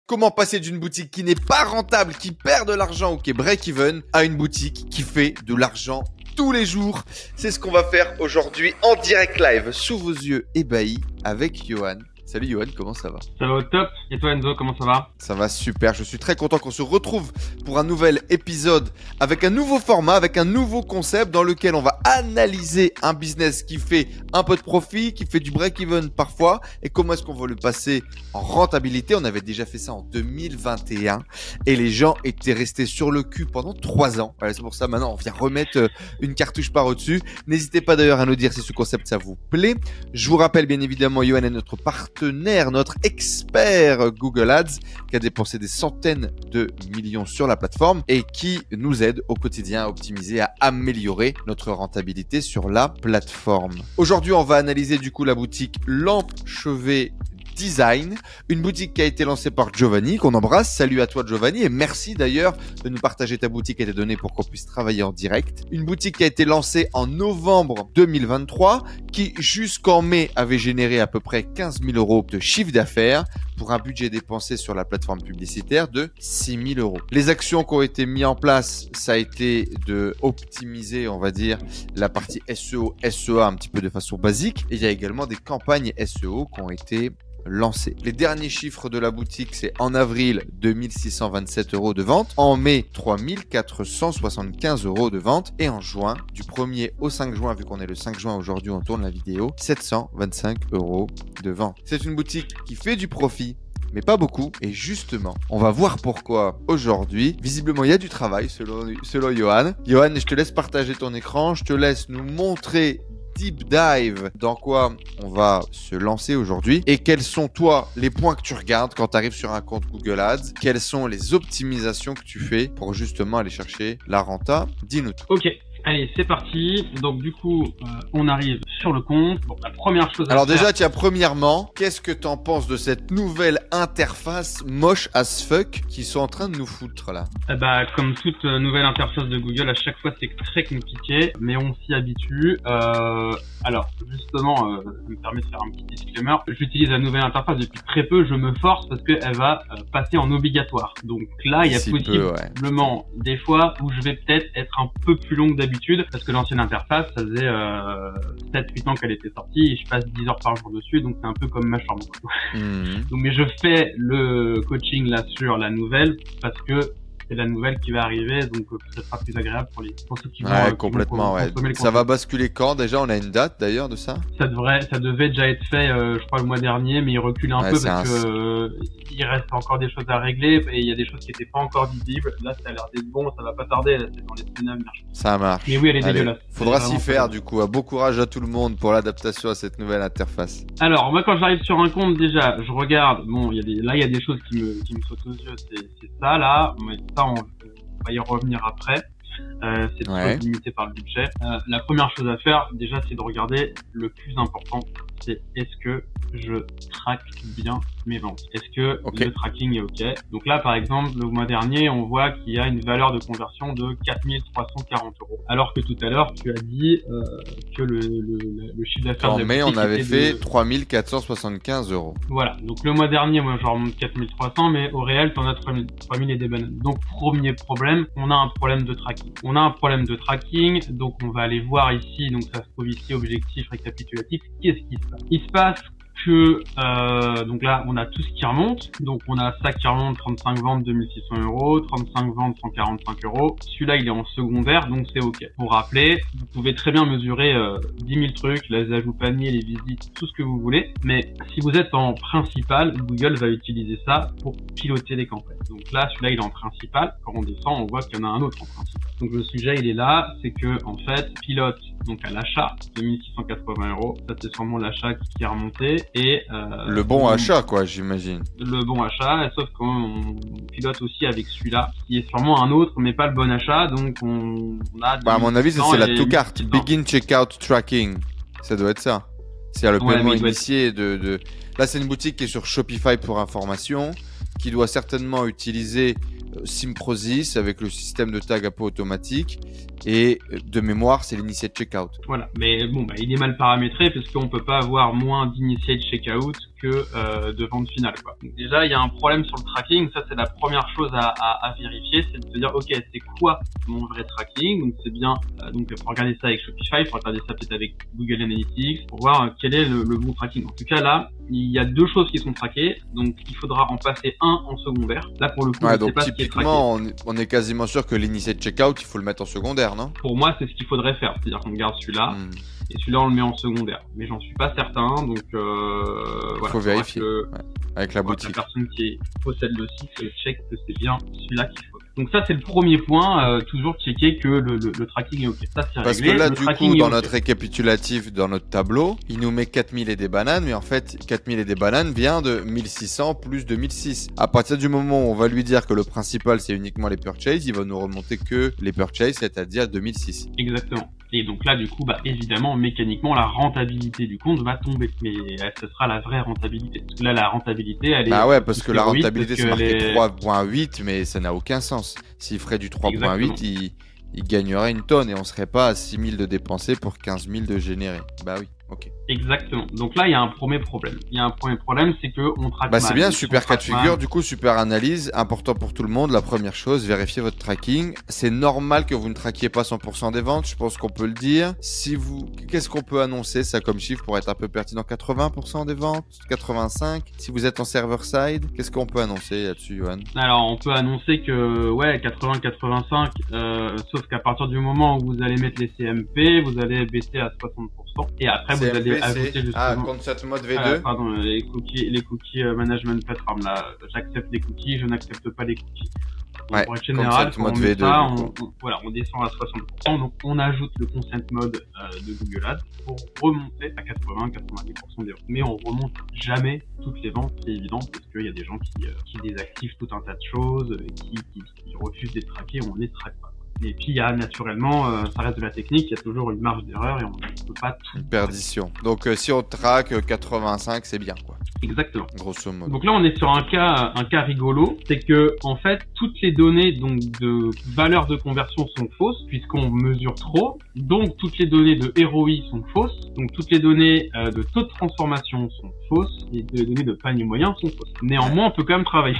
Comment passer d'une boutique qui n'est pas rentable, qui perd de l'argent ou qui est break-even à une boutique qui fait de l'argent tous les jours? C'est ce qu'on va faire aujourd'hui en direct live sous vos yeux ébahis avec Johan. Salut Johan, comment ça va? Ça va au top. Et toi Enzo, comment ça va? Ça va super, je suis très content qu'on se retrouve pour un nouvel épisode avec un nouveau format, avec un nouveau concept dans lequel on va analyser un business qui fait un peu de profit, qui fait du break-even parfois et comment est-ce qu'on va le passer en rentabilité. On avait déjà fait ça en 2021 et les gens étaient restés sur le cul pendant 3 ans. Voilà, c'est pour ça maintenant on vient remettre une cartouche par au-dessus. N'hésitez pas d'ailleurs à nous dire si ce concept ça vous plaît. Je vous rappelle bien évidemment, Johan est notre partenaire, notre expert Google Ads qui a dépensé des centaines de millions sur la plateforme et qui nous aide au quotidien à optimiser, à améliorer notre rentabilité sur la plateforme. Aujourd'hui, on va analyser du coup la boutique Lampe Chevet Design, une boutique qui a été lancée par Giovanni, qu'on embrasse. Salut à toi Giovanni et merci d'ailleurs de nous partager ta boutique et tes données pour qu'on puisse travailler en direct. Une boutique qui a été lancée en novembre 2023, qui jusqu'en mai avait généré à peu près 15 000 € de chiffre d'affaires pour un budget dépensé sur la plateforme publicitaire de 6 000 €. Les actions qui ont été mises en place, ça a été de optimiser, on va dire, la partie SEO, SEA un petit peu de façon basique. Et il y a également des campagnes SEO qui ont été lancé. Les derniers chiffres de la boutique, c'est en avril 2627 € de vente, en mai 3475 € de vente et en juin, du 1er au 5 juin, vu qu'on est le 5 juin aujourd'hui, on tourne la vidéo, 725 € de vente. C'est une boutique qui fait du profit, mais pas beaucoup. Et justement, on va voir pourquoi aujourd'hui. Visiblement, il y a du travail selon Johan. Johan, je te laisse partager ton écran, je te laisse nous montrer deep dive dans quoi on va se lancer aujourd'hui et quels sont toi les points que tu regardes quand tu arrives sur un compte Google Ads, quelles sont les optimisations que tu fais pour justement aller chercher la renta. Dis-nous tout. Ok, allez c'est parti. Donc du coup on arrive sur le compte. Bon, la première chose à Alors faire... déjà tiens, premièrement, qu'est-ce que t'en penses de cette nouvelle interface moche as fuck qu'ils sont en train de nous foutre là? Comme toute nouvelle interface de Google, à chaque fois c'est très compliqué, mais on s'y habitue. Alors justement, ça me permet de faire un petit disclaimer. J'utilise la nouvelle interface depuis très peu, je me force parce qu'elle va passer en obligatoire. Donc là, il y a possiblement des fois où je vais peut-être être un peu plus long que d'habitude parce que l'ancienne interface, ça faisait 7-8 ans qu'elle était sortie et je passe 10 heures par jour dessus, donc c'est un peu comme ma chambre. Donc mais je fais le coaching là sur la nouvelle parce que c'est la nouvelle qui va arriver, donc ça sera plus agréable pour ceux qui vont complètement, consommer le ça va basculer quand déjà? On a une date d'ailleurs de ça? Ça devait déjà être fait, je crois le mois dernier, mais il recule un peu parce que il reste encore des choses à régler et il y a des choses qui n'étaient pas encore visibles. Là, ça a l'air d'être bon, ça va pas tarder, là, c'est dans les semaines à venir. Ça marche. Mais oui, elle est dégueulasse. Faudra s'y faire du coup. Bon courage à tout le monde pour l'adaptation à cette nouvelle interface. Alors, moi, quand j'arrive sur un compte, déjà, je regarde. Bon, il y a des choses qui me sautent aux yeux. C'est ça là. Mais ça, on va y revenir après. C'est trop limité par le budget. La première chose à faire, déjà, c'est de regarder le plus important. C'est est-ce que je traque bien mes ventes? Est-ce que le tracking est OK? Donc là, par exemple, le mois dernier, on voit qu'il y a une valeur de conversion de 4340 €. Alors que tout à l'heure, tu as dit que le chiffre d'affaires en mai, on avait fait 3475 €. Voilà. Donc le mois dernier, moi, je remonte 4300, mais au réel, tu en as 3000 et des bananes. Donc premier problème, on a un problème de tracking. On a un problème de tracking, donc on va aller voir ici, donc ça se trouve ici, objectif récapitulatif. Qu'est-ce qui se passe? Il se passe que donc là on a tout ce qui remonte, donc on a ça qui remonte, 35 ventes 2600 €, 35 ventes 145 €. Celui-là il est en secondaire, donc c'est OK. Pour rappeler, vous pouvez très bien mesurer 10 000 trucs, les ajouts paniers, les visites, tout ce que vous voulez, mais si vous êtes en principal, Google va utiliser ça pour piloter les campagnes. Donc là celui-là il est en principal, quand on descend on voit qu'il y en a un autre en principal. Donc le sujet il est là, c'est que en fait pilote donc à l'achat 2680 €, ça c'est sûrement l'achat qui est remonté. Et le bon achat quoi, j'imagine. Le bon achat, sauf qu'on pilote aussi avec celui-là, qui est sûrement un autre, mais pas le bon achat, donc on a... à mon avis, c'est la tout-carte. Begin Checkout Tracking. Ça doit être ça. C'est le paiement initié de... Là, c'est une boutique qui est sur Shopify pour information, qui doit certainement utiliser Simprozis avec le système de tag à peu automatique et de mémoire c'est l'initiate checkout. Voilà, mais bon il est mal paramétré parce qu'on peut pas avoir moins d'initiate checkout que de vente finale, quoi. Donc déjà, il y a un problème sur le tracking. Ça, c'est la première chose à vérifier, c'est de se dire, ok, c'est quoi mon vrai tracking? Donc c'est bien, donc faut regarder ça avec Shopify, faut regarder ça peut-être avec Google Analytics pour voir quel est le bon tracking. En tout cas, là, il y a deux choses qui sont traquées, donc il faudra en passer un en secondaire. Là, pour le coup, je sais pas ce qui est traqué. On est quasiment sûr que l'initiate checkout, il faut le mettre en secondaire, non? Pour moi, c'est ce qu'il faudrait faire, c'est-à-dire qu'on garde celui-là. Et celui-là, on le met en secondaire. Mais j'en suis pas certain, donc voilà. Faut vérifier. Avec la boutique. La personne qui possède le site check que c'est bien celui-là qu'il faut. Donc ça, c'est le premier point, toujours checker que le tracking est OK. Ça, c'est réglé. Parce que là, du coup, dans notre récapitulatif, dans notre tableau, il nous met 4000 et des bananes, mais en fait, 4000 et des bananes vient de 1600 plus 2006. À partir du moment où on va lui dire que le principal, c'est uniquement les purchases, il va nous remonter que les purchases, c'est-à-dire 2006. Exactement. Et donc là, du coup, évidemment, mécaniquement, la rentabilité du compte va tomber. Mais ce sera la vraie rentabilité. Parce que là, la rentabilité, elle est... Ah ouais, parce que la rentabilité, c'est marqué 3.8, mais ça n'a aucun sens. S'il ferait du 3.8, il gagnerait une tonne et on serait pas à 6000 de dépensés pour 15 000 de générés. Bah oui, ok. Exactement. Donc là, il y a un premier problème. C'est que on traque mal. C'est bien, super cas de figure. Du coup, super analyse. Important pour tout le monde. La première chose, vérifiez votre tracking. C'est normal que vous ne traquiez pas 100% des ventes. Je pense qu'on peut le dire. Qu'est-ce qu'on peut annoncer ça comme chiffre pour être un peu pertinent? 80% des ventes? 85? Si vous êtes en server-side, qu'est-ce qu'on peut annoncer là-dessus, Johan? Alors, on peut annoncer que, 80-85, sauf qu'à partir du moment où vous allez mettre les CMP, vous allez baisser à 60%. Et après, vous allez ajouter justement... Concept mode V2. Les cookies management platform, là. J'accepte les cookies, je n'accepte pas les cookies. Donc, pour être général, quand on met ça, on descend à 60%. Donc, on ajoute le consent mode de Google Ads pour remonter à 80-90% des ventes. Mais on remonte jamais toutes les ventes, c'est évident, parce qu'il y a des gens qui désactivent tout un tas de choses, qui refusent d'être traqués, on les traque pas. Et puis, il y a naturellement, ça reste de la technique, il y a toujours une marge d'erreur et on ne peut pas tout. Perdition. Donc, si on traque 85, c'est bien, quoi. Exactement. Grosso modo. Donc là, on est sur un cas rigolo, c'est que, en fait, toutes les données, donc, de valeur de conversion sont fausses, puisqu'on mesure trop. Donc, toutes les données de ROI sont fausses. Donc, toutes les données de taux de transformation sont fausses. Et les données de panier moyen sont fausses. Néanmoins, on peut quand même travailler.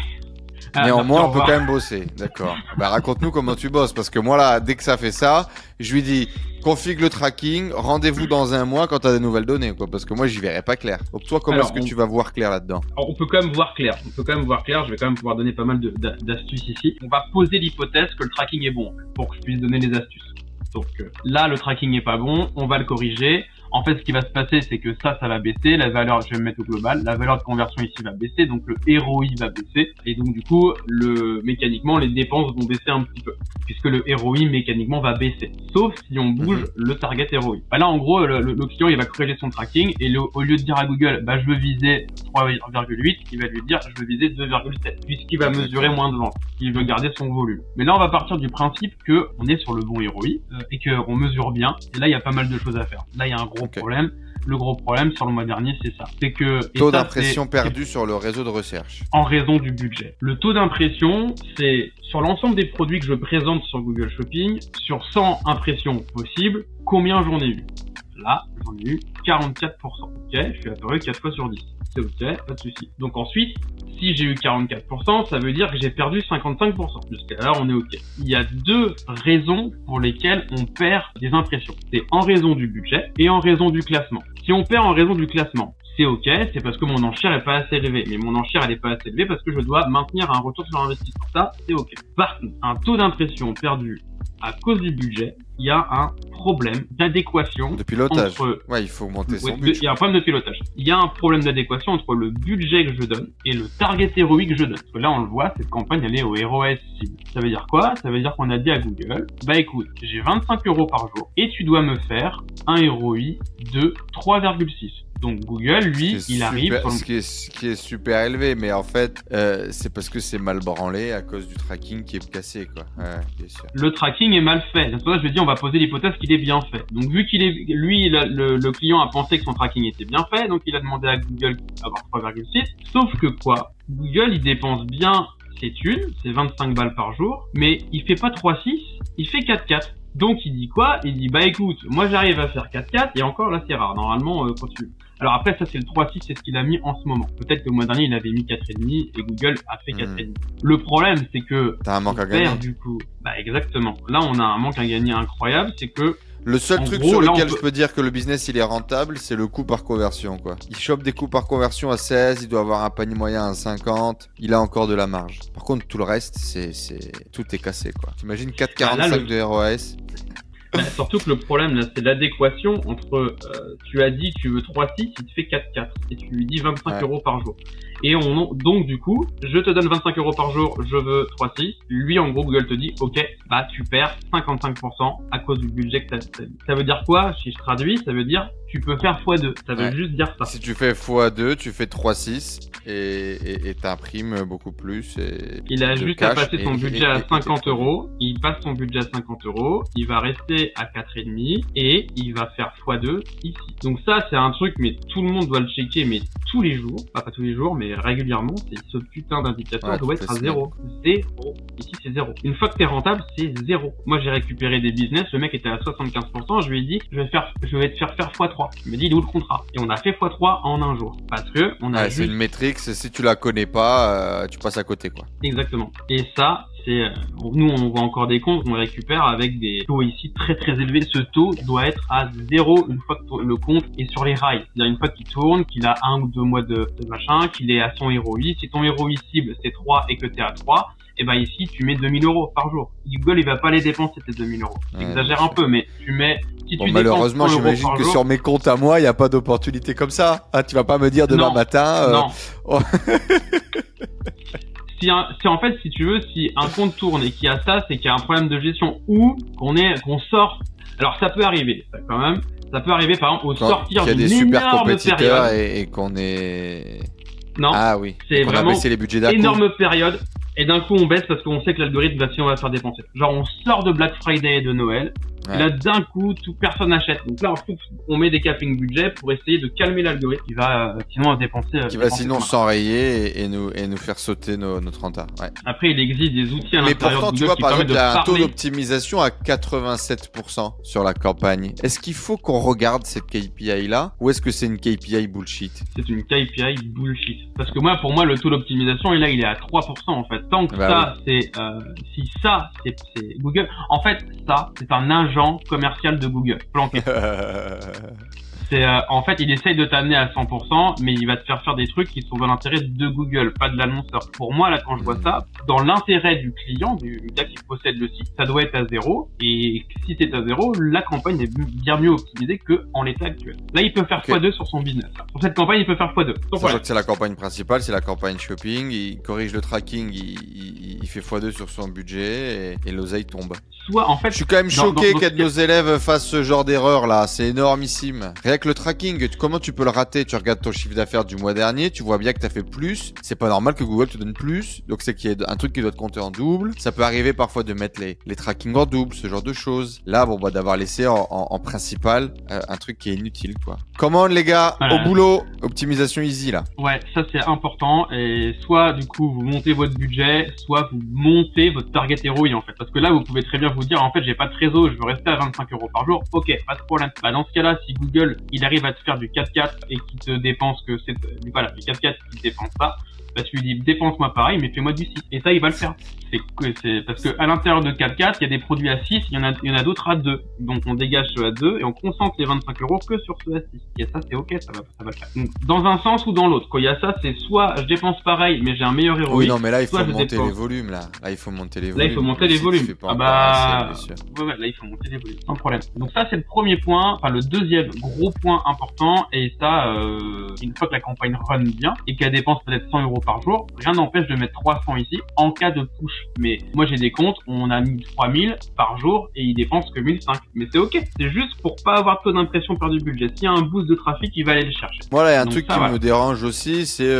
Néanmoins, on peut quand même bosser. D'accord. Raconte-nous comment tu bosses. Parce que moi, là, dès que ça fait ça, je lui dis, config le tracking, rendez-vous dans un mois quand tu as des nouvelles données, quoi. Parce que moi, j'y verrai pas clair. Donc, toi, comment est-ce que tu vas voir clair là-dedans? On peut quand même voir clair. Je vais quand même pouvoir donner pas mal d'astuces ici. On va poser l'hypothèse que le tracking est bon pour que je puisse donner les astuces. Donc, là, le tracking est pas bon. On va le corriger. En fait, ce qui va se passer, c'est que ça va baisser. La valeur, je vais me mettre au global. La valeur de conversion ici va baisser. Donc, le ROI va baisser. Et donc, du coup, mécaniquement, les dépenses vont baisser un petit peu. Puisque le ROI, mécaniquement, va baisser. Sauf si on bouge le target ROI. Là, en gros, le client, il va corriger son tracking. Et au lieu de dire à Google, je veux viser 3,8, il va lui dire, je veux viser 2,7. Puisqu'il va mesurer moins de ventes. Il veut garder son volume. Mais là, on va partir du principe que on est sur le bon ROI et qu'on mesure bien. Et là, il y a pas mal de choses à faire. Là, il y a un gros problème. Le gros problème sur le mois dernier, c'est ça. C'est que taux d'impression perdu sur le réseau de recherche. En raison du budget. Le taux d'impression, c'est sur l'ensemble des produits que je présente sur Google Shopping, sur 100 impressions possibles, combien j'en ai eu? Là, j'en ai eu 44%. Ok, je suis apparu 4 fois sur 10. C'est ok, pas de souci. Donc ensuite, si j'ai eu 44%, ça veut dire que j'ai perdu 55%. Jusqu'à là, on est ok. Il y a deux raisons pour lesquelles on perd des impressions. C'est en raison du budget et en raison du classement. Si on perd en raison du classement, c'est ok, c'est parce que mon enchère est pas assez élevée. Mais mon enchère, elle est pas assez élevée parce que je dois maintenir un retour sur investissement. Ça, c'est ok. Par contre, un taux d'impression perdu à cause du budget, il y a un problème d'adéquation. De pilotage. Il faut augmenter son budget. Il y a un problème de pilotage. Il y a un problème d'adéquation entre le budget que je donne et le target ROI que je donne. Parce que là, on le voit, cette campagne, elle est au ROS cible. Ça veut dire quoi? Ça veut dire qu'on a dit à Google, écoute, j'ai 25 € par jour et tu dois me faire un ROI de 3,6. Donc Google, lui, il arrive... Ce qui est super élevé, mais en fait, c'est parce que c'est mal branlé à cause du tracking qui est cassé, quoi. Ouais, bien sûr. Le tracking est mal fait. C'est pour ça que je dis, on va poser l'hypothèse qu'il est bien fait. Donc vu qu'il est... le client a pensé que son tracking était bien fait, donc il a demandé à Google d'avoir 3,6. Sauf que quoi? Google, il dépense bien ses thunes, c'est 25 balles par jour, mais il fait pas 3,6, il fait 4,4. Donc il dit quoi? Il dit écoute, moi j'arrive à faire 4,4 et encore là c'est rare. Normalement Alors après, ça c'est le 3.6, c'est ce qu'il a mis en ce moment. Peut-être que le mois dernier, il avait mis 4,5 et Google a fait 4,5. Le problème, c'est que t'as un manque à gagner. Du coup, bah exactement. Là, on a un manque à gagner incroyable, c'est que le seul truc sur lequel je peux dire que le business il est rentable, c'est le coût par conversion, quoi. Il chope des coûts par conversion à 16, il doit avoir un panier moyen à 50, il a encore de la marge. Par contre, tout le reste, tout est cassé, quoi. T'imagines 4,45 de ROAS? Surtout que le problème là, c'est l'adéquation entre tu as dit tu veux 3,6, il te fait 4,4 et tu lui dis 25 euros par jour. Et donc du coup, je te donne 25 euros par jour, je veux 3,6. Lui en gros Google te dit ok, bah tu perds 55% à cause du budget que t'as. Ça veut dire quoi? Si je traduis, ça veut dire tu peux faire x2. Ça veut juste dire ça. Si tu fais x2, tu fais 3,6 et t'imprimes beaucoup plus. Il a juste à passer son budget à 50 euros. Il passe son budget à 50 euros. Il va rester à 4,5 et il va faire x2 ici. Donc ça, c'est un truc, mais tout le monde doit le checker, mais tous les jours, pas tous les jours, mais régulièrement, c'est ce putain d'indicateur doit être à 0. 0. Ici, c'est 0. Une fois que t'es rentable, c'est 0. Moi, j'ai récupéré des business. Le mec était à 75%. Je lui ai dit, je vais te faire x3. Il me dit, il est où le contrat? Et on a fait x3 en un jour. Parce que on a c'est une métrique. Si tu la connais pas, tu passes à côté, quoi. Exactement. Et ça, nous on voit encore des comptes qu'on récupère avec des taux ici très très élevés. Ce taux doit être à 0 une fois que le compte est sur les rails. C'est-à-dire une fois qu'il tourne, qu'il a 1 ou 2 mois de machin, qu'il est à son ROI. Si ton ROI cible c'est 3 et que t'es à 3, et ben ici tu mets 2000 euros par jour. Google il va pas les dépenser tes 2000 euros. J'exagère un peu, mais tu mets. Si tu malheureusement, j'imagine que sur mes comptes à moi, il y a pas d'opportunité comme ça. Ah, tu vas pas me dire demain matin. Non. Si tu veux, si un compte tourne et qu'il y a ça, c'est qu'il y a un problème de gestion ou qu'on sort. Alors ça peut arriver, ça quand même. Ça peut arriver par exemple au sortir d'une énorme période. Il y a des super compétiteurs et qu'on est. Non. Ah oui. C'est vraiment a baissé les budgets d'un coup. Énorme période. Et d'un coup, on baisse parce qu'on sait que l'algorithme va faire dépenser. Genre, on sort de Black Friday et de Noël. Et là, d'un coup, personne n'achète. Donc là, on met des capping budget pour essayer de calmer l'algorithme qui va sinon dépenser. Qui va sinon s'enrayer et nous faire sauter notre renta. Ouais. Après, il existe des outils à l'intérieur. Mais pourtant, de tu vois, par exemple, il y a un taux parler. d'optimisation à 87% sur la campagne. Est-ce qu'il faut qu'on regarde cette KPI-là ou est-ce que c'est une KPI bullshit? C'est une KPI bullshit. Parce que pour moi, le taux d'optimisation, il est à 3% en fait. Tant que si ça, c'est Google. En fait, ça, c'est un agent commercial de Google planqué. En fait, il essaye de t'amener à 100%, mais il va te faire des trucs qui sont dans l'intérêt de Google, pas de l'annonceur. Pour moi, là, quand je vois ça, dans l'intérêt du client, du gars qui possède le site, ça doit être à 0. Et si c'est à 0, la campagne est bien mieux optimisée qu'en l'état actuel. Là, il peut faire x2 sur son business. Sur cette campagne, il peut faire x2. Sachant que c'est la campagne principale, c'est la campagne shopping. Il corrige le tracking, il fait x2 sur son budget et l'oseille tombe. En fait, je suis quand même choqué qu'un de nos élèves fasse ce genre d'erreur là, c'est énormissime. Rien que le tracking, comment tu peux le rater? Tu regardes ton chiffre d'affaires du mois dernier, tu vois bien que tu as fait plus, c'est pas normal que Google te donne plus, donc c'est qu'il y a un truc qui doit te compter en double. Ça peut arriver parfois de mettre les trackings en double, ce genre de choses. Là, d'avoir laissé en principal un truc qui est inutile, quoi. Comment les gars, au boulot, optimisation easy là. Ouais, ça c'est important, et soit du coup vous montez votre budget, soit vous montez votre target ROI en fait, parce que là vous pouvez très bien vous dire en fait j'ai pas de trésor, je veux rester à 25 euros par jour, ok, pas de problème. Dans ce cas-là, si Google il arrive à te faire du 4,4 et qui te dépense du 4,4 qui te dépense pas, tu lui dis dépense-moi pareil mais fais-moi du 6, et ça il va le faire. C'est parce que à l'intérieur de 4,4 il y a des produits à 6, il y en a d'autres à 2, donc on dégage ceux à 2 et on concentre les 25 euros que sur ceux à 6, et ça c'est ok, ça va le faire. Donc, dans un sens ou dans l'autre, quand il y a ça, c'est soit je dépense pareil mais j'ai un meilleur ROI. Oui non mais là il faut monter les volumes là il faut monter les volumes. Là il faut monter les volumes. Là il faut monter les volumes sans problème. Donc ça c'est le premier point, le deuxième gros point important, et ça une fois que la campagne run bien et qu'elle dépense peut-être 100 euros par jour, rien n'empêche de mettre 300 ici en cas de push. Mais moi j'ai des comptes, on a mis 3000 par jour et ils dépensent que 1005. Mais c'est ok, c'est juste pour pas avoir trop d'impression de perdre du budget. S'il y a un boost de trafic, il va aller le chercher. Voilà, il y a un truc qui me dérange aussi, c'est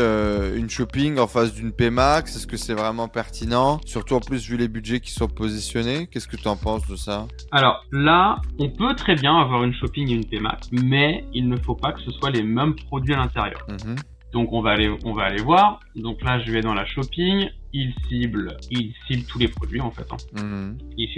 une shopping en face d'une Pmax. Est-ce que c'est vraiment pertinent? Surtout en plus vu les budgets qui sont positionnés. Qu'est-ce que tu en penses de ça? Alors là, on peut très bien avoir une shopping et une Pmax, mais il ne faut pas que ce soit les mêmes produits à l'intérieur. Donc on va aller voir. Donc là je vais dans la shopping. il cible tous les produits en fait. Il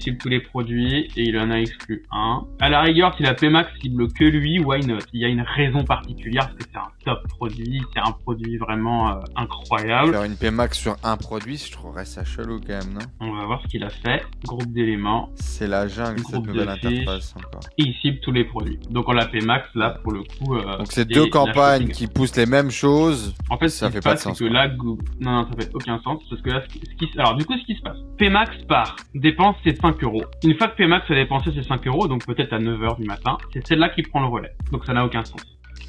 cible tous les produits et il en a exclu un. À la rigueur, si la PMax cible que lui, why not? Il y a une raison particulière parce que c'est un top produit, c'est un produit vraiment incroyable. Faire une PMax sur un produit, je trouverais ça chelou quand même, non? On va voir ce qu'il a fait. Groupe d'éléments. C'est la jungle cette nouvelle interface encore. Et il cible tous les produits. Donc on la PMax là pour le coup. Donc c'est deux campagnes qui poussent les mêmes choses. En fait, ça fait pas de sens. Que là, non, ça fait aucun sens parce que là, alors du coup, ce qui se passe, PMax part dépense c'est 5 euros. Une fois que PMax a dépensé ses 5 euros, donc peut-être à 9h du matin, c'est celle-là qui prend le relais. Donc ça n'a aucun sens.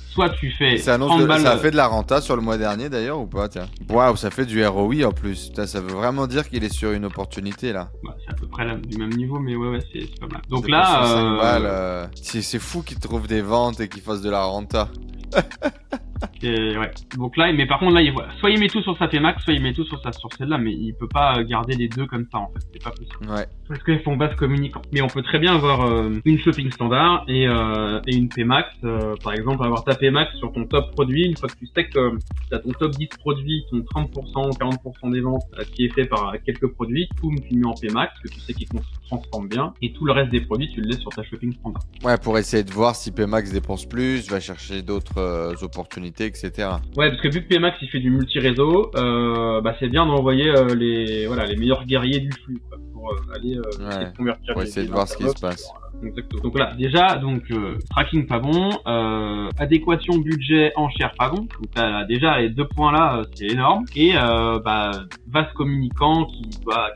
Soit tu fais 30 balles... Ça a fait de la renta sur le mois dernier d'ailleurs ou pas? Tiens. Waouh, ça fait du ROI en plus. Putain, ça veut vraiment dire qu'il est sur une opportunité là. Bah, c'est à peu près du même niveau, mais ouais, c'est pas mal. Donc là, 5 balles, c'est fou qu'ils trouvent des ventes et qu'ils fassent de la renta. Et ouais. Donc là, mais par contre là, voilà. Soit il met tout sur sa PMax, soit il met tout sur celle-là, mais il peut pas garder les deux comme ça en fait. C'est pas possible. Ouais. Parce qu'ils font base communicant. Mais on peut très bien avoir une shopping standard et une PMax. Par exemple, avoir ta PMax sur ton top produit. Une fois que tu sais que t'as ton top 10 produits, ton 30% ou 40% des ventes qui est fait par quelques produits, tout tu le mets en PMax, que tu sais qu'ils se transforment bien, et tout le reste des produits, tu le laisses sur ta shopping standard. Ouais, pour essayer de voir si PMax dépense plus, va chercher d'autres opportunités, etc. Ouais, parce que vu que PMax il fait du multi-réseau, bah c'est bien d'envoyer les meilleurs guerriers du flux quoi, pour aller essayer de convertir. Pour essayer de voir ce qui se passe. Exactement. Donc voilà, déjà, tracking pas bon, adéquation budget enchère pas bon. Donc déjà les deux points là, c'est énorme. Et vaste communicant qui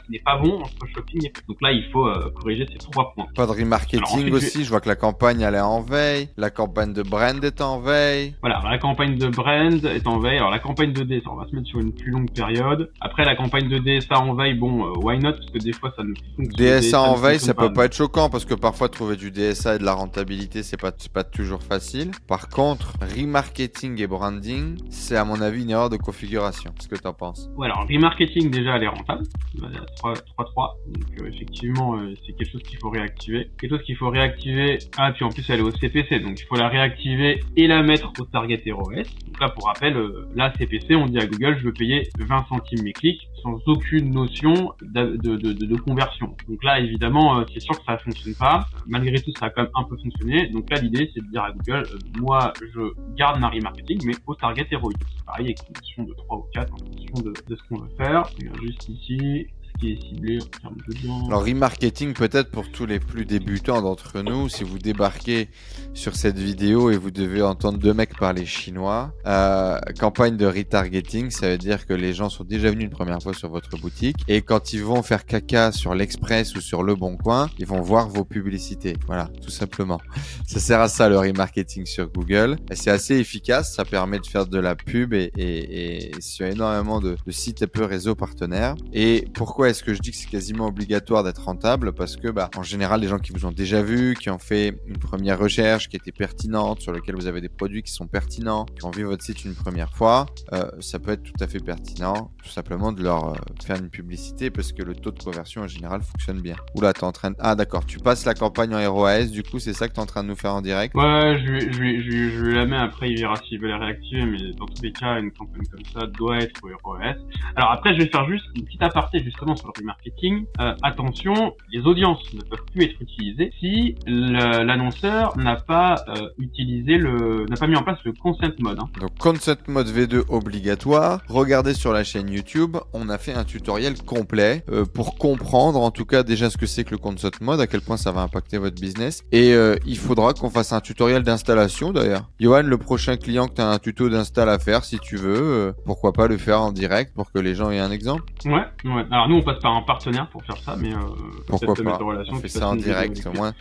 n'est pas bon entre shopping et... Donc là, il faut corriger ces 3 points. Pas de remarketing aussi, je vois que la campagne elle est en veille, la campagne de brand est en veille. Voilà, la campagne de brand est en veille. Alors la campagne de DSA, on va se mettre sur une plus longue période. Après la campagne de DSA en veille, why not? Parce que des fois ça ne fonctionne. DSA en veille, ça peut pas être choquant parce que parfois trouver du DSA et de la rentabilité, c'est pas toujours facile. Par contre, remarketing et branding, c'est à mon avis une erreur de configuration. Qu'est-ce que t'en penses? Ouais, alors remarketing déjà elle est rentable, 3-3, donc effectivement c'est quelque chose qu'il faut réactiver. Ah puis en plus elle est au CPC, donc il faut la réactiver et la mettre au target ROS. Donc là pour rappel, la CPC on dit à Google je veux payer 20 centimes mes clics sans aucune notion de conversion. Donc là évidemment c'est sûr que ça fonctionne pas. Malgré tout, ça a quand même un peu fonctionné. Donc là, l'idée, c'est de dire à Google, moi, je garde ma remarketing, mais au target ROI. C'est pareil, avec une notion de 3 ou 4, en fonction de ce qu'on veut faire. Regarde juste ici, ce qui est ciblé en termes de biens. Alors, remarketing, peut-être pour tous les plus débutants d'entre nous, si vous débarquez sur cette vidéo et vous devez entendre deux mecs parler chinois, campagne de retargeting, ça veut dire que les gens sont déjà venus une première fois sur votre boutique et quand ils vont faire caca sur l'Express ou sur Le Bon Coin, ils vont voir vos publicités. Voilà, tout simplement. Ça sert à ça le remarketing sur Google. C'est assez efficace, ça permet de faire de la pub et sur énormément de sites et peu réseaux partenaires. Et pourquoi est-ce que je dis que c'est quasiment obligatoire d'être rentable? Parce que en général, les gens qui vous ont déjà vu, qui ont fait une première recherche qui était pertinente, sur lequel vous avez des produits qui sont pertinents, qui ont vu votre site une première fois, ça peut être tout à fait pertinent, tout simplement de leur faire une publicité parce que le taux de conversion en général fonctionne bien. Oula, t'es en train de... Ah d'accord, tu passes la campagne en ROAS, du coup c'est ça que t'es en train de nous faire en direct? Ouais, je lui la mets, après il verra s'il veut la réactiver, mais dans tous les cas, une campagne comme ça doit être au ROAS. Alors après, je vais faire juste une petite aparté justement sur le remarketing. Attention, les audiences ne peuvent plus être utilisées si l'annonceur n'a pas mis en place le consent mode. Hein. Donc consent mode V2 obligatoire. Regardez sur la chaîne YouTube, on a fait un tutoriel complet pour comprendre en tout cas déjà ce que c'est que le consent mode, à quel point ça va impacter votre business. Et il faudra qu'on fasse un tutoriel d'installation d'ailleurs. Johan, le prochain client que tu as un tuto d'install à faire, si tu veux, pourquoi pas le faire en direct pour que les gens aient un exemple? Ouais. Alors nous on passe par un partenaire pour faire ça, mais pourquoi pas, on fait ça en direct au moins.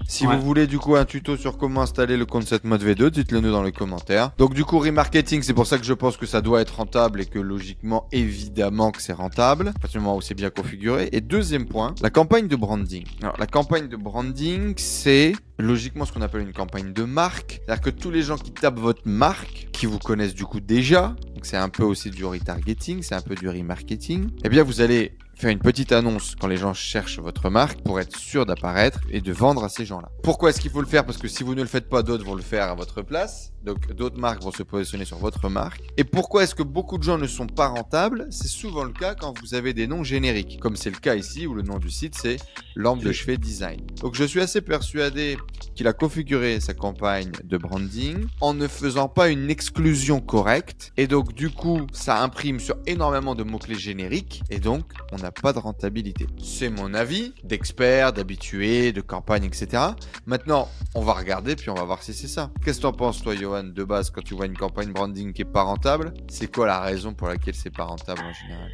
Si vous voulez du coup un tuto sur comment installer le consent mode V2, dites-le nous dans les commentaires. Donc du coup remarketing, c'est pour ça que je pense que ça doit être rentable et que logiquement évidemment que c'est rentable, à partir du moment où c'est bien configuré. Et deuxième point, la campagne de branding. Alors la campagne de branding, c'est logiquement ce qu'on appelle une campagne de marque. C'est-à-dire que tous les gens qui tapent votre marque, qui vous connaissent du coup déjà, donc c'est un peu aussi du retargeting, c'est un peu du remarketing. Eh bien, vous allez faire une petite annonce quand les gens cherchent votre marque pour être sûr d'apparaître et de vendre à ces gens-là. Pourquoi est-ce qu'il faut le faire? Parce que si vous ne le faites pas, d'autres vont le faire à votre place. Donc, d'autres marques vont se positionner sur votre marque. Et pourquoi est-ce que beaucoup de gens ne sont pas rentables? C'est souvent le cas quand vous avez des noms génériques, comme c'est le cas ici où le nom du site c'est Lampe de chevet design. Donc, je suis assez persuadé qu'il a configuré sa campagne de branding en ne faisant pas une exclusion correcte. Et donc, du coup, ça imprime sur énormément de mots-clés génériques. Et donc, on n'a pas de rentabilité. C'est mon avis d'expert, d'habitué, de campagne, etc. Maintenant, on va regarder puis on va voir si c'est ça. Qu'est-ce que tu en penses, toi, Johan, de base, quand tu vois une campagne branding qui est pas rentable? C'est quoi la raison pour laquelle c'est pas rentable en général?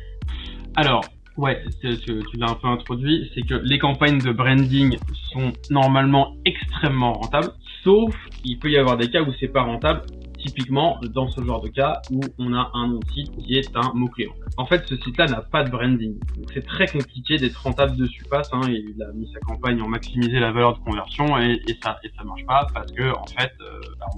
Alors, ouais, tu l'as un peu introduit, c'est que les campagnes de branding sont normalement extrêmement rentables, sauf il peut y avoir des cas où c'est pas rentable. Typiquement, dans ce genre de cas où on a un nom de site qui est un mot-clé. En fait, ce site-là n'a pas de branding. Donc, c'est très compliqué d'être rentable dessus. Il a mis sa campagne en maximiser la valeur de conversion et ça marche pas parce que, en fait,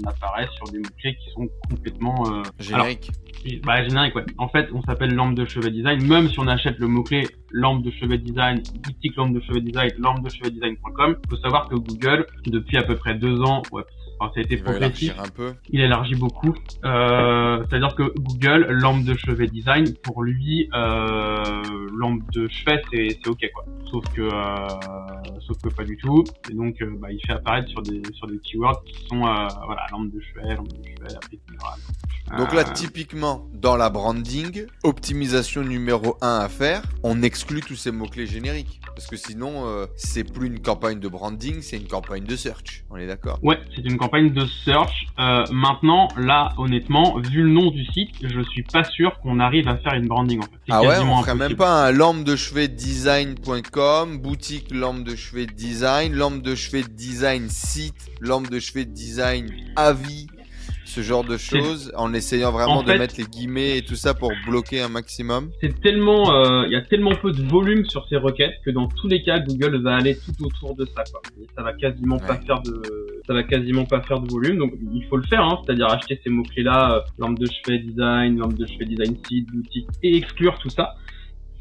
on apparaît sur des mots-clés qui sont complètement, génériques. Générique, ouais. En fait, on s'appelle lampe de chevet design. Même si on achète le mot-clé lampe de chevet design, boutique lampe de chevet design, lampe de chevet design.com, il faut savoir que Google, depuis à peu près 2 ans, ça a été progressif. Il élargit beaucoup. C'est-à-dire que Google, lampe de chevet design, pour lui, lampe de chevet, c'est ok, quoi. Sauf que pas du tout. Et donc, il fait apparaître sur des keywords qui sont, lampe de chevet, applique minérale. Donc là, typiquement, dans la branding, optimisation numéro 1 à faire, on exclut tous ces mots-clés génériques. Parce que sinon, c'est plus une campagne de branding, c'est une campagne de search. On est d'accord? Ouais, c'est une campagne de search. Maintenant, là, honnêtement, vu le nom du site, je suis pas sûr qu'on arrive à faire une branding, en fait. Ah ouais, on ferait même pas un lampe de chevet design.com, boutique lampe de chevet design, lampe de chevet design site, lampe de chevet design avis. Ce genre de choses, en essayant vraiment de mettre les guillemets et tout ça pour bloquer un maximum. C'est tellement, il y a tellement peu de volume sur ces requêtes que dans tous les cas, Google va aller tout autour de ça, quoi. Et ça va quasiment pas faire de volume. Donc, il faut le faire, hein. C'est-à-dire acheter ces mots-clés-là, lampe de chevet design site, boutique, et exclure tout ça.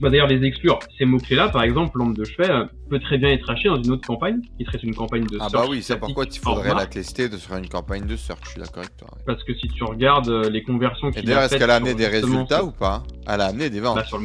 D'ailleurs, les exclure, ces mots-clés-là, par exemple, lampe de chevet peut très bien être acheté dans une autre campagne, qui serait une campagne de search. Ah bah oui, c'est pourquoi il faudrait la tester sur une campagne de search, je suis d'accord avec toi. Ouais. Parce que si tu regardes les conversions qu'il a faites... Et d'ailleurs, est-ce qu'elle a amené des résultats ou pas? Elle a amené des ventes. Sur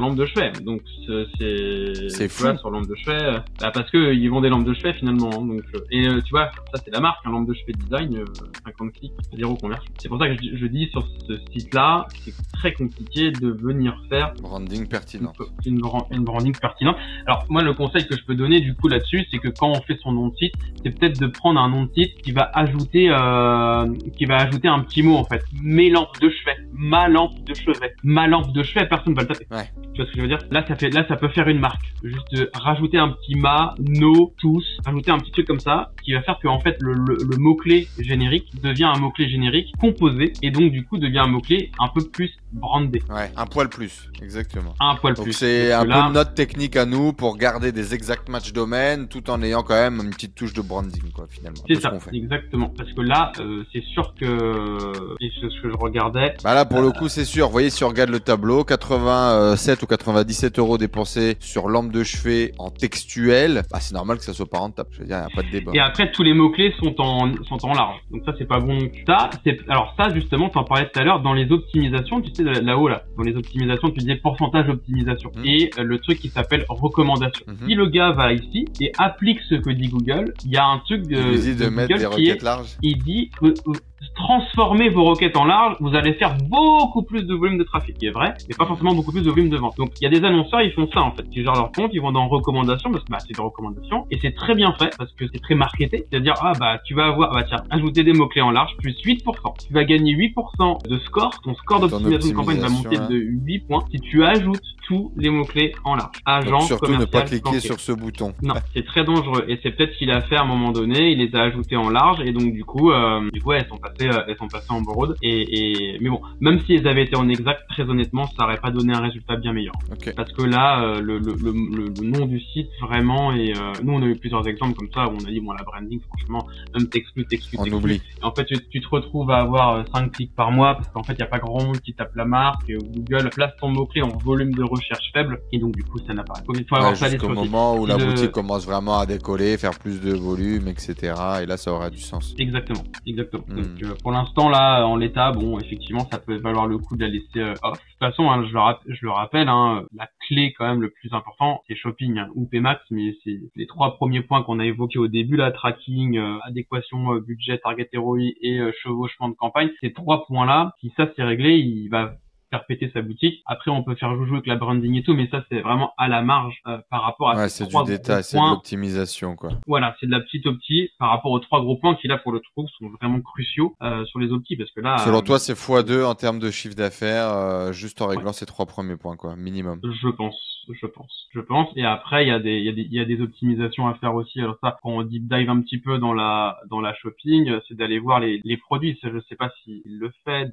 lampe de chevet. Donc, c'est fou. Sur lampe de chevet, parce que ils vendent des lampes de chevet finalement. Hein, donc, tu vois, ça c'est la marque, lampe de chevet design, 50 clics, 0 conversion. C'est pour ça que je dis sur ce site-là, c'est très compliqué de venir faire branding pertinent. Une branding pertinente. Alors moi, le conseil que je peux donner du coup là-dessus, c'est que quand on fait son nom de site, c'est peut-être de prendre un nom de site qui va ajouter un petit mot en fait. Mes lampes de chevet, ma lampe de chevet, ma lampe de chevet, personne va le taper. Ouais. Tu vois ce que je veux dire? Là, ça peut faire une marque. Juste rajouter un petit nos, tous, rajouter un petit truc comme ça, qui va faire que en fait le mot-clé générique devient un mot-clé générique composé et donc du coup devient un mot-clé un peu plus brandé. Ouais, un poil plus, exactement. Un poil donc plus. C'est un peu notre technique à nous pour garder des exact match domaine tout en ayant quand même une petite touche de branding, quoi, finalement. C'est ça, exactement. Parce que là, c'est sûr que, et ce que je regardais. Bah là, pour le coup, c'est sûr. Vous voyez, si on regarde le tableau, 87 ou 97 euros dépensés sur lampe de chevet en textuel, bah, c'est normal que ça soit pas rentable. Je veux dire, il n'y a pas de débat. Et après, tous les mots-clés sont en large. Donc ça, c'est pas bon non plus. Alors ça, justement, t'en parlais tout à l'heure, dans les optimisations, tu sais, là-haut, là. Dans les optimisations, tu disais pourcentage d'optimisation. Et le truc qui s'appelle recommandation. Si le gars va ici et applique ce que dit Google, il y a un truc de mettre des requêtes larges. Il dit transformez vos requêtes en large, vous allez faire beaucoup plus de volume de trafic, qui est vrai, mais pas forcément beaucoup plus de volume de vente. Donc il y a des annonceurs, ils font ça en fait, ils gèrent leur compte, ils vont dans recommandations, parce que c'est des recommandations, et c'est très bien fait, parce que c'est très marketé, c'est-à-dire tu vas avoir, ajouter des mots-clés en large, plus 8%. Tu vas gagner 8% de score, ton score d'optimisation de campagne va monter de 8 points, si tu ajoutes tous les mots-clés en large. Agent, donc surtout ne pas cliquer planqué sur ce bouton. Non, c'est très dangereux, et c'est peut-être qu'il a fait à un moment donné, il les a ajoutés en large, et donc du coup elles sont passées passées en broad. Mais bon, même si elles avaient été en exact, très honnêtement, ça aurait pas donné un résultat bien meilleur. Okay. Parce que là, le nom du site vraiment, et nous on a eu plusieurs exemples comme ça où on a dit bon, la branding, franchement, même t'exclus. On oublie. Et en fait, tu te retrouves à avoir 5 clics par mois parce qu'en fait, il y a pas grand monde qui tape la marque. Et Google place ton mot-clé en volume de recherche faible et donc du coup, ça n'apparaît pas. Il faut avoir ça jusqu'au moment où la boutique commence vraiment à décoller, faire plus de volume, etc. Et là, ça aura du sens. Exactement. Donc pour l'instant là, en l'état, bon, effectivement, ça peut valoir le coup de la laisser off. De toute façon, hein, je le rappelle, hein, la clé quand même le plus important, c'est shopping ou Pmax, mais c'est les 3 premiers points qu'on a évoqués au début là, tracking, adéquation budget, target ROI et chevauchement de campagne. Ces 3 points là, si ça c'est réglé, il va faire péter sa boutique. Après, on peut faire joujou avec la branding et tout, mais ça, c'est vraiment à la marge par rapport à ces 3 gros points. C'est du détail, c'est de l'optimisation, quoi. Voilà, c'est de la petite opti par rapport aux 3 gros points qui, là, pour le coup, sont vraiment cruciaux sur les optis, parce que là... Selon toi, c'est x2 en termes de chiffre d'affaires, juste en réglant ces 3 premiers points, quoi, minimum. Je pense. Et après, il y a des optimisations à faire aussi. Alors ça, quand on deep dive un petit peu dans la shopping, c'est d'aller voir les produits. Ça, je sais pas s'il le fait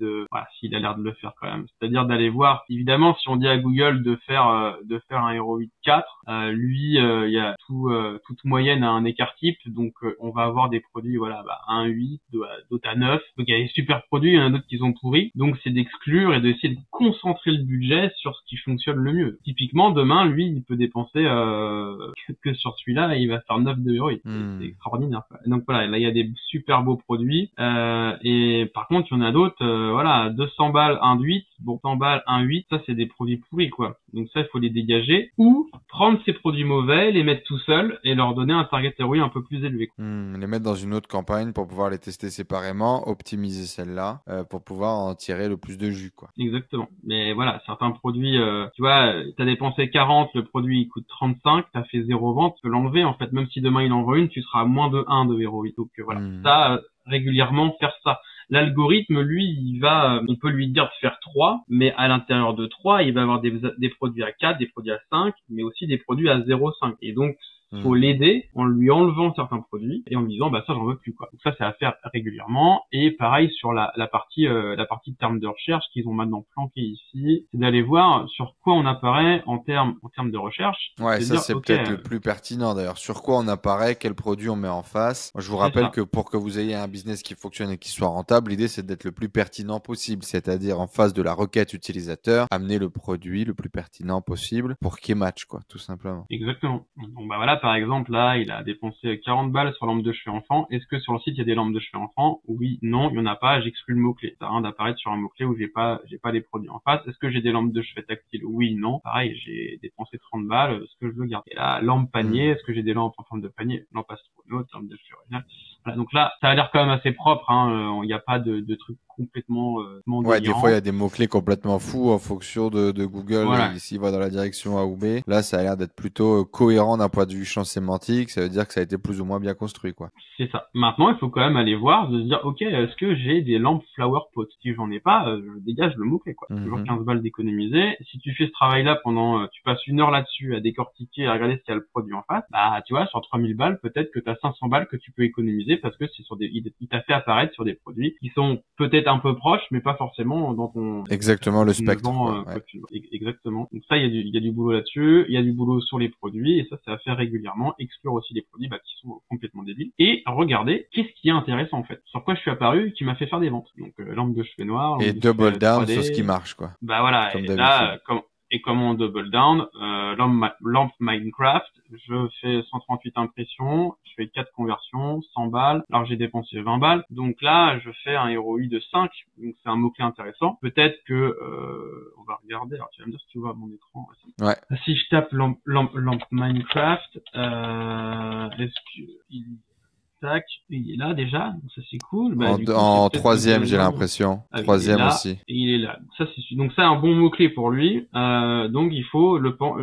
s'il a l'air de le faire quand même. C'est-à-dire d'aller voir, évidemment, si on dit à Google de faire un ROI de 4, lui, il y a toute moyenne à un écart type. Donc, on va avoir des produits, à 1,8, d'autres à 9. Donc, il y a des super produits, il y en a d'autres qui sont pourris. Donc, c'est d'exclure et d'essayer de concentrer le budget sur ce qui fonctionne le mieux. Typiquement, demain, lui, il peut dépenser que sur celui-là, et il va faire 9 de ROI. C'est extraordinaire. Donc voilà, là il y a des super beaux produits. Et par contre, il y en a d'autres, 200 balles 1,8, bon 100 balles 1,8, ça c'est des produits pourris quoi. Donc ça il faut les dégager ou prendre ces produits mauvais, les mettre tout seuls et leur donner un target ROI un peu plus élevé. Les mettre dans une autre campagne pour pouvoir les tester séparément, optimiser celle-là pour pouvoir en tirer le plus de jus quoi. Exactement. Mais voilà, certains produits, tu vois, t'as dépensé 40, le produit il coûte 35, t'as fait 0 vente, tu peux l'enlever en fait. Même si demain il envoie une, tu seras à moins de 1 de ROI. Donc voilà, ça régulièrement faire ça. L'algorithme, lui, on peut lui dire de faire 3, mais à l'intérieur de 3, il va avoir des produits à 4, des produits à 5, mais aussi des produits à 0,5. Et donc, faut l'aider en lui enlevant certains produits et en lui disant, ça, j'en veux plus, quoi. Donc ça, c'est à faire régulièrement. Et pareil sur la partie de termes de recherche qu'ils ont maintenant planqué ici, c'est d'aller voir sur quoi on apparaît en termes de recherche. Ouais, ça, c'est peut-être le plus pertinent, d'ailleurs. Sur quoi on apparaît, quel produit on met en face. Moi, je vous rappelle que pour que vous ayez un business qui fonctionne et qui soit rentable, l'idée, c'est d'être le plus pertinent possible. C'est-à-dire, en face de la requête utilisateur, amener le produit le plus pertinent possible pour qu'il match, quoi, tout simplement. Exactement. Donc, voilà, par exemple, là, il a dépensé 40 balles sur lampe de chevet enfant. Est-ce que sur le site, il y a des lampes de chevet enfant? Oui, non, il y en a pas, j'exclus le mot-clé. Ça a rien d'apparaître sur un mot-clé où j'ai pas les produits en face. Est-ce que j'ai des lampes de chevet tactiles? Oui, non. Pareil, j'ai dépensé 30 balles, est-ce que je veux garder? Et là, lampe panier, est-ce que j'ai des lampes en forme de panier? Lampe astronaute, lampe de chevet originale. Voilà, donc là, ça a l'air quand même assez propre, il n'y a pas de trucs complètement ouais, des fois il y a des mots-clés complètement fous en fonction de Google, voilà. S'il va dans la direction A ou B. Là, ça a l'air d'être plutôt cohérent d'un point de vue champ sémantique, ça veut dire que ça a été plus ou moins bien construit, quoi. C'est ça. Maintenant, il faut quand même aller voir, de se dire, ok, est-ce que j'ai des lampes flower pot? Si j'en ai pas, je dégage le mot-clé, quoi. Toujours 15 balles d'économiser. Si tu fais ce travail-là pendant, tu passes 1 heure là-dessus à décortiquer, à regarder ce qu'il y a le produit en face, tu vois, sur 3000 balles, peut-être que tu as 500 balles que tu peux économiser parce que c'est il t'a fait apparaître sur des produits qui sont peut-être un peu proches, mais pas forcément dans ton... Exactement, le spectre. Exactement. Donc ça, il y a du boulot là-dessus, il y a du boulot sur les produits, et ça, c'est à faire régulièrement, exclure aussi les produits qui sont complètement débiles, et regarder qu'est-ce qui est intéressant en fait. Sur quoi je suis apparu qui m'a fait faire des ventes. Donc lampe de chevet noir. Et double down sur ce qui marche, quoi. Voilà, et là, comment on double down, lampe Minecraft, je fais 138 impressions, je fais 4 conversions, 100 balles, alors j'ai dépensé 20 balles, donc là je fais un ROI de 5, donc c'est un mot-clé intéressant. Peut-être que, on va regarder, alors tu vas me dire si tu vois mon écran. Ouais. Si je tape lampe Minecraft, est-ce que tac, il est là déjà, donc ça c'est cool. En troisième, j'ai l'impression. Troisième aussi. Et il est là. Donc ça, un bon mot-clé pour lui. Donc il faut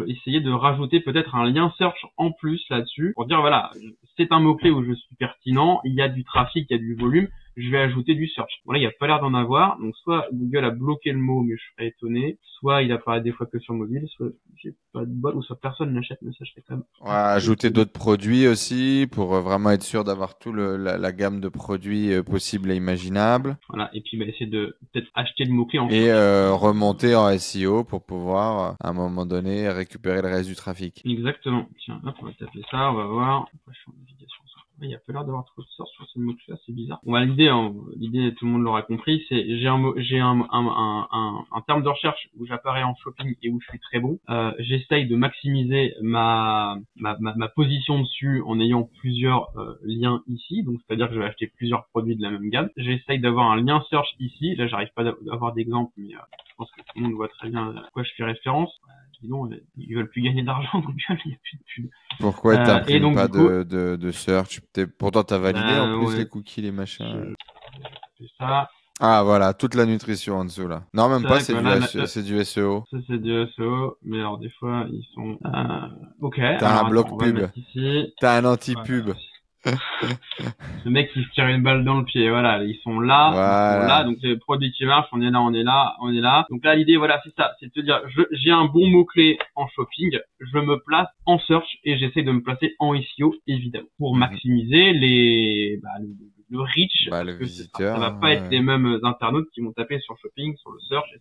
essayer de rajouter peut-être un lien search en plus là-dessus pour dire voilà, c'est un mot-clé où je suis pertinent, il y a du trafic, il y a du volume, je vais ajouter du search. Bon là, il n'y a pas l'air d'en avoir. Donc soit Google a bloqué le mot, mais je serais étonné. Soit il apparaît des fois que sur mobile, soit j'ai pas de bol, ou soit personne n'achète, mais ça je serais quand même. Ouais, ajouter d'autres produits aussi pour vraiment être sûr d'avoir tout la gamme de produits possibles et imaginables. Voilà. Et puis essayer de peut-être acheter le mot-clé en Et remonter en SEO pour pouvoir à un moment donné récupérer le reste du trafic. Exactement. Tiens, hop, on va taper ça, on va voir. Je suis en navigation. Il y a pas l'air d'avoir trop de sorts sur ce mot-là, c'est bizarre. Bon, bah, l'idée, tout le monde l'aura compris, c'est j'ai un terme de recherche où j'apparais en shopping et où je suis très bon. J'essaye de maximiser ma position dessus en ayant plusieurs liens ici. Donc, c'est-à-dire que je vais acheter plusieurs produits de la même gamme. J'essaye d'avoir un lien search ici. Là, j'arrive pas d'avoir d'exemple, mais je pense que tout le monde voit très bien à quoi je fais référence. Sinon, ils veulent plus gagner d'argent, Google, il n'y a plus de pub. Pourquoi t'imprimes pas de search? Pourtant, t'as validé en plus les cookies, les machins. C'est ça. Ah, voilà, toute la nutrition en dessous, là. Non, même pas, c'est du SEO. Ça, c'est du SEO, mais alors, des fois, ils sont, ok. T'as un bloc pub. T'as un anti-pub. Voilà. Ce mec qui se tire une balle dans le pied, voilà, ils sont là, donc c'est le produit qui marche, on est là. Donc là, l'idée, voilà, c'est ça, c'est de te dire, j'ai un bon mot-clé en shopping, je me place en search et j'essaie de me placer en SEO, évidemment, pour maximiser le reach, le visiteur. Ça va pas être les mêmes internautes qui vont taper sur shopping, sur le search et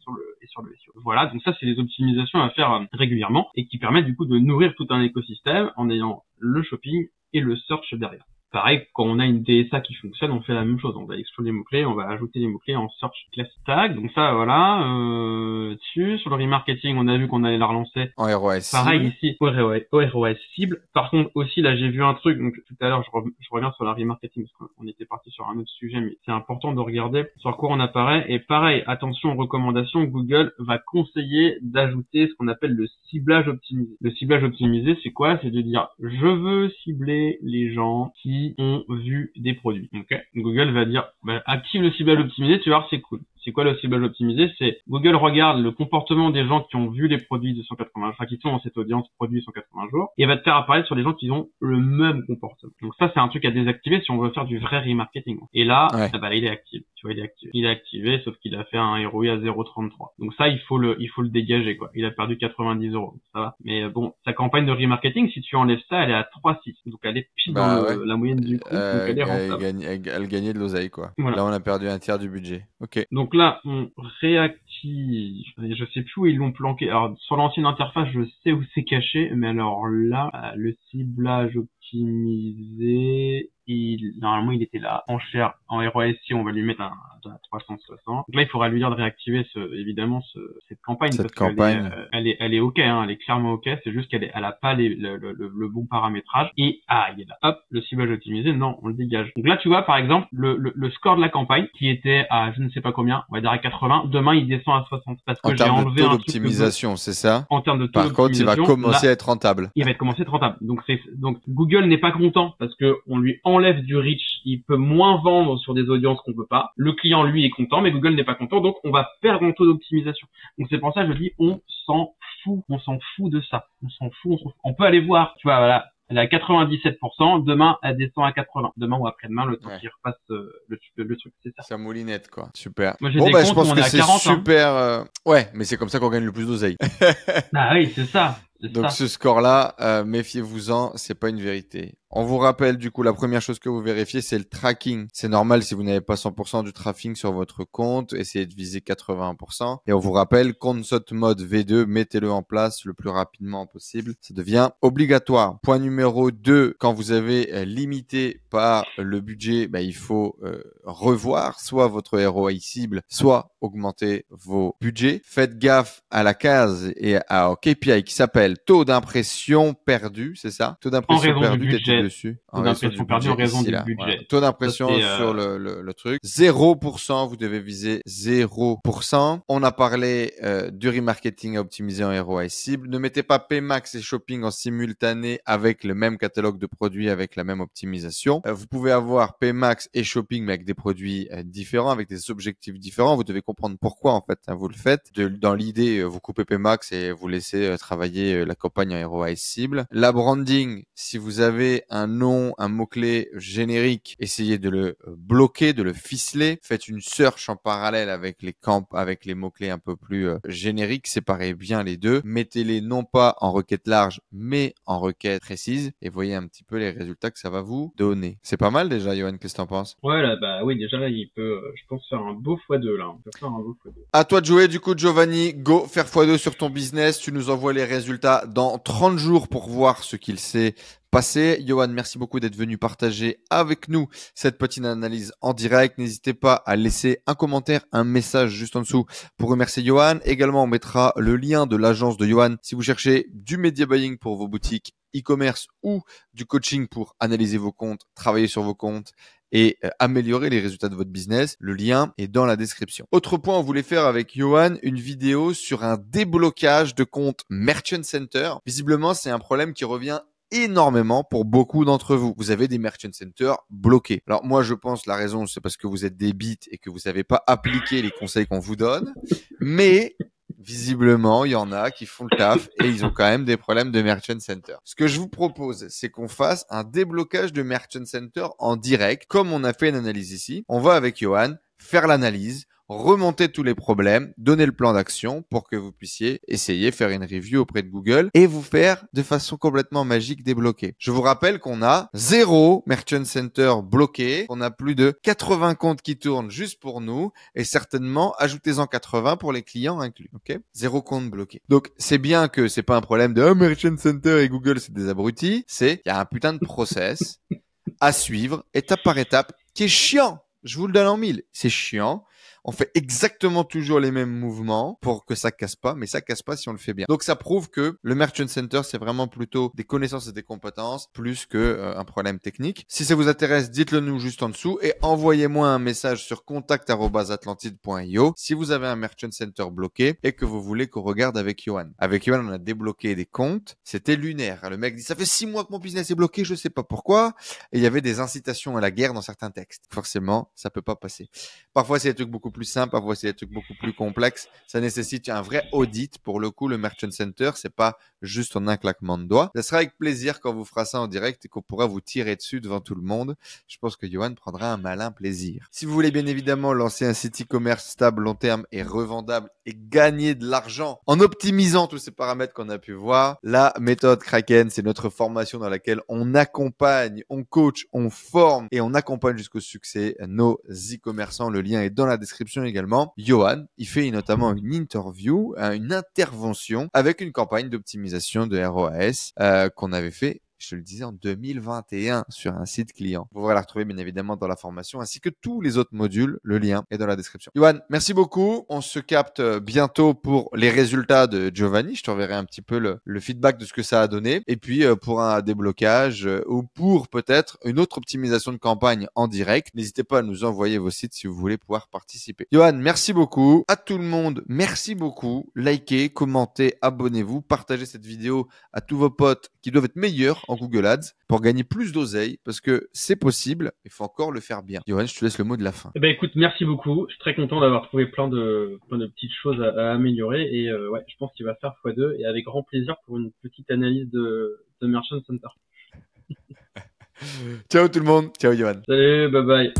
sur le SEO. Voilà, donc ça, c'est des optimisations à faire régulièrement et qui permettent du coup de nourrir tout un écosystème en ayant le shopping et le search derrière. Pareil, quand on a une DSA qui fonctionne, on fait la même chose. On va exclure les mots-clés, on va ajouter les mots-clés en search classic tag. Donc ça, voilà. Dessus, sur le remarketing, on a vu qu'on allait la relancer. En ROAS cible. Pareil ici, ROAS cible. Par contre, aussi, là, j'ai vu un truc. Donc tout à l'heure, je reviens sur la remarketing parce qu'on était parti sur un autre sujet, mais c'est important de regarder sur quoi on apparaît. Et pareil, attention aux recommandations, Google va conseiller d'ajouter ce qu'on appelle le ciblage optimisé. Le ciblage optimisé, c'est quoi? C'est de dire, je veux cibler les gens qui ont vu des produits. Okay. Google va dire, active le ciblage optimisé, tu vas voir, c'est cool. C'est quoi le ciblage optimisé? C'est Google regarde le comportement des gens qui ont vu les produits de 180, enfin qui sont dans cette audience produits 180 jours, et va te faire apparaître sur les gens qui ont le même comportement. Donc ça, c'est un truc à désactiver si on veut faire du vrai remarketing. Et là, il est actif. Tu vois, il est activé. Il est activé, sauf qu'il a fait un ROI à 0,33. Donc ça, il faut le dégager, quoi. Il a perdu 90 €. Ça va. Mais bon, sa campagne de remarketing, si tu enlèves ça, elle est à 3,6. Donc elle est pile dans la moyenne du coup. Donc elle est rentable. Elle gagnait de l'oseille, quoi. Voilà. Là, on a perdu un tiers du budget. Ok. Donc là, on réactive. Je sais plus où ils l'ont planqué. Alors, sur l'ancienne interface, je sais où c'est caché. Mais alors là, le ciblage optimisé, normalement, il était là. En ROAS, on va lui mettre à 360. Donc là, il faudra lui dire de réactiver cette campagne. Cette campagne. Elle est OK, hein. Elle est clairement OK. C'est juste qu'elle a pas le bon paramétrage. Et, il est là. Hop, le ciblage optimisé. Non, on le dégage. Donc là, tu vois, par exemple, le score de la campagne, qui était à je ne sais pas combien, on va dire à 80. Demain, il descend à 60 parce que j'ai enlevé un truc d'optimisation, c'est ça? En termes de taux d'optimisation. Par contre, il va commencer à être rentable. Il va commencer à être rentable. Donc Google n'est pas content parce que on lui enlève du reach. Il peut moins vendre sur des audiences qu'on peut pas. Le client, lui, est content, mais Google n'est pas content. Donc, on va perdre en taux d'optimisation. Donc, c'est pour ça que je dis, on s'en fout. On s'en fout de ça. On s'en fout. On peut aller voir. Tu vois, voilà. Elle est à 97%. Demain, elle descend à 80. Demain ou après-demain, le temps qu'il repasse le truc, c'est ça. Ça moulinette, quoi. Super. Moi, j'ai des comptes je pense où on que est à c'est 40, super. Ouais, mais c'est comme ça qu'on gagne le plus d'oseille. Ah oui, c'est ça. Donc ce score-là, méfiez-vous-en, c'est pas une vérité. On vous rappelle du coup la première chose que vous vérifiez, c'est le tracking. C'est normal si vous n'avez pas 100% du tracking sur votre compte, essayez de viser 80%. Et on vous rappelle, console mode V2, mettez-le en place le plus rapidement possible. Ça devient obligatoire. Point numéro 2, quand vous avez limité par le budget, il faut revoir soit votre ROI cible, soit augmenter vos budgets. Faites gaffe à la case et au KPI qui s'appelle taux d'impression perdu, c'est ça? Taux d'impression perdu, t'étais dessus. Taux d'impression perdu en raison du budget. Voilà. Taux d'impression sur le truc. 0%, vous devez viser 0%. On a parlé du remarketing à optimiser en ROI cible. Ne mettez pas Pmax et Shopping en simultané avec le même catalogue de produits, avec la même optimisation. Vous pouvez avoir Pmax et Shopping, mais avec des produits différents, avec des objectifs différents. Vous devez comprendre pourquoi, en fait, vous le faites. Dans l'idée, vous coupez Pmax et vous laissez travailler la campagne en ROI cible. La branding, si vous avez un nom, un mot-clé générique, essayez de le bloquer, de le ficeler. Faites une search en parallèle avec avec les mots-clés un peu plus génériques. Séparez bien les deux. Mettez-les non pas en requête large, mais en requête précise et voyez un petit peu les résultats que ça va vous donner. C'est pas mal déjà, Johan, qu'est-ce que t'en penses? Ouais, là, bah oui, déjà là, il peut, je pense, faire un beau x2 là. Il peut faire un beau x2. À toi de jouer, du coup, Giovanni. Go faire x2 sur ton business. Tu nous envoies les résultats dans 30 jours pour voir ce qu'il s'est passé. Johan, merci beaucoup d'être venu partager avec nous cette petite analyse en direct. N'hésitez pas à laisser un commentaire, un message juste en dessous pour remercier Johan. Également, on mettra le lien de l'agence de Johan si vous cherchez du media buying pour vos boutiques e-commerce ou du coaching pour analyser vos comptes, travailler sur vos comptes et améliorer les résultats de votre business. Le lien est dans la description. Autre point, on voulait faire avec Johan une vidéo sur un déblocage de compte Merchant Center. Visiblement, c'est un problème qui revient énormément pour beaucoup d'entre vous. Vous avez des Merchant Center bloqués. Alors moi, je pense la raison, c'est parce que vous êtes des bites et que vous savez pas appliquer les conseils qu'on vous donne. Mais visiblement, il y en a qui font le taf et ils ont quand même des problèmes de Merchant Center. Ce que je vous propose, c'est qu'on fasse un déblocage de Merchant Center en direct, comme on a fait une analyse ici. On va avec Johan faire l'analyse, remonter tous les problèmes, donner le plan d'action pour que vous puissiez essayer faire une review auprès de Google et vous faire de façon complètement magique débloquer. Je vous rappelle qu'on a 0 Merchant Center bloqué, on a plus de 80 comptes qui tournent juste pour nous et certainement ajoutez-en 80 pour les clients inclus. Ok, 0 compte bloqué. Donc c'est bien que c'est pas un problème de Merchant Center et Google c'est des abrutis, il y a un putain de process à suivre étape par étape qui est chiant. Je vous le donne en mille, c'est chiant. On fait exactement toujours les mêmes mouvements pour que ça casse pas, mais ça casse pas si on le fait bien. Donc ça prouve que le Merchant Center, c'est vraiment plutôt des connaissances et des compétences plus que un problème technique. Si ça vous intéresse, dites-le nous juste en dessous et envoyez-moi un message sur contact@atlantide.io si vous avez un Merchant Center bloqué et que vous voulez qu'on regarde avec Johan. Avec Johan, on a débloqué des comptes. C'était lunaire. Le mec dit, ça fait 6 mois que mon business est bloqué, je sais pas pourquoi. Et il y avait des incitations à la guerre dans certains textes. Forcément, ça peut pas passer. Parfois, c'est des trucs beaucoup plus simple, parfois c'est des trucs beaucoup plus complexes. Ça nécessite un vrai audit. Pour le coup, le Merchant Center, c'est pas juste en un claquement de doigts. Ça sera avec plaisir quand on vous fera ça en direct et qu'on pourra vous tirer dessus devant tout le monde. Je pense que Johan prendra un malin plaisir. Si vous voulez bien évidemment lancer un site e-commerce stable, long terme et revendable et gagner de l'argent en optimisant tous ces paramètres qu'on a pu voir, la méthode Kraken, c'est notre formation dans laquelle on accompagne, on coach, on forme et on accompagne jusqu'au succès nos e-commerçants. Le lien est dans la description également. Johan, il fait notamment une interview, une intervention avec une campagne d'optimisation de ROAS qu'on avait fait, je te le disais, en 2021 sur un site client. Vous pourrez la retrouver bien évidemment dans la formation ainsi que tous les autres modules. Le lien est dans la description. Johan, merci beaucoup. On se capte bientôt pour les résultats de Giovanni. Je t'enverrai un petit peu le feedback de ce que ça a donné. Et puis pour un déblocage ou pour peut-être une autre optimisation de campagne en direct, n'hésitez pas à nous envoyer vos sites si vous voulez pouvoir participer. Johan, merci beaucoup. À tout le monde, merci beaucoup. Likez, commentez, abonnez-vous, partagez cette vidéo à tous vos potes qui doivent être meilleurs en Google Ads pour gagner plus d'oseille parce que c'est possible, il faut encore le faire bien. Johan, je te laisse le mot de la fin. Eh ben écoute, merci beaucoup. Je suis très content d'avoir trouvé plein de petites choses à améliorer et ouais, je pense qu'il va faire x2 et avec grand plaisir pour une petite analyse de Merchant Center. Ciao tout le monde. Ciao Johan. Salut, bye bye.